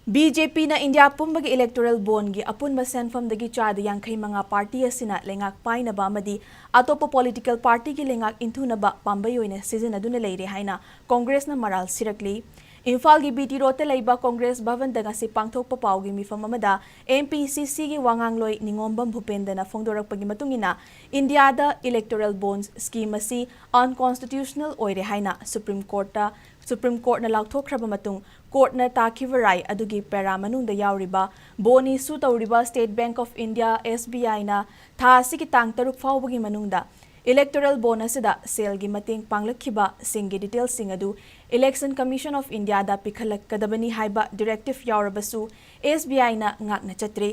BJP na India pumbagi electoral bond gi apunba senfam dagi chada yangkai manga party asina leingak painaba amadi Atoppa political party gi leingak inthunaba pambayoina shijin-naduna leire haina Congress na maral sirakli. Imphal gi BT rote leiba Congress bhavan daga si pangthokpa pau gi mifam amada MPCC gi wangangloi ningombam bhupendana phongdorakpagi matungina India da electoral bonds scheme asi unconstitutional oire haina Supreme Court na lauthokraba matung Court na takivarai adugi pera manungda yauriba boni su tauriba State Bank of India SBI na tha asigi tang taruk faubagi manungda electoral bonus da sale gi mating panglakhiba singi details sing adu Election Commission of India da pikhalak kadabani haiba directive yaurabasu SBI na ngakna chatre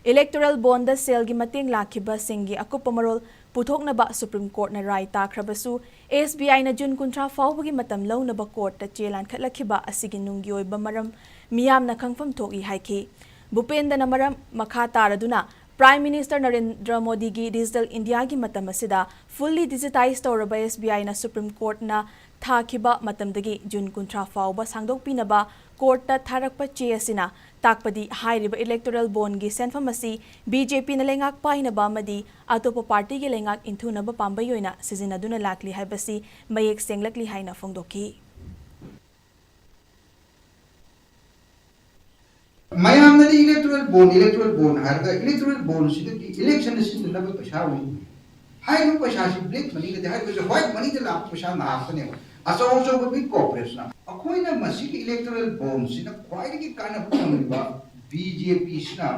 electoral bond da sale gi mating lakhiba singi akupamarol puthoknaba Supreme Court na rai takhrabasu SBI na June kuntra faubagi matam launaba court ta chelan khatlakhiba asigi nunggi oiba maram miyam na khangfam thoki haiki Bhupenda na maram makha taraduna Prime Minister Narendra Modi gi Digital India gi matam asida fully digitized tawraba SBI na Supreme Court na thakiba matamdagi June kuntra fauba sangdokpinaba court ta tharakpa che asina takpadi hairiba electoral bond gi senfam asi BJP na leingak painaba amadi Atoppa party gi leingak inthunaba pambayoina shijin-naduna lakli haibasi mayek senglakli haina phongdoki Mayam na electoral bond harga electoral bond sidi election sidi na ba pasha wi hai no pasha si black money de hai ko white money de la pasha na apne aso so big corporation akoi na masiki electoral bond sina kwai ki kana pamliba BJP sina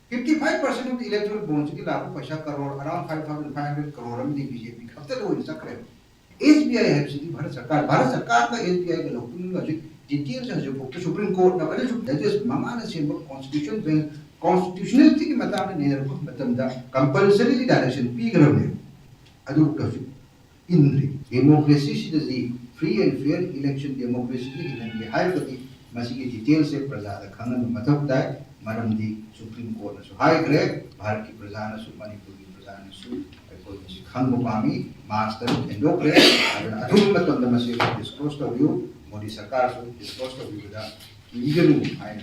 55% of the electoral bonds ki la pasha crore around 5500 crore am di BJP khapte lo sakre SBI hai sidi bharat sarkar ka SBI ka lokun ga details as the Supreme Court na that is mamana simple constitutionality ki matam ne ner ko matam da compulsory direction pi garam adu ka indri democracy is the free and fair election democracy ki nan high pati masigi details se praja da khanan matam da maram di Supreme Court na so high grade bharat ki praja na su Manipur ki praja na su ko ji khang mo pami master endokre adu matam da masigi disclose to you Modi Sarkar so discussed with the legal and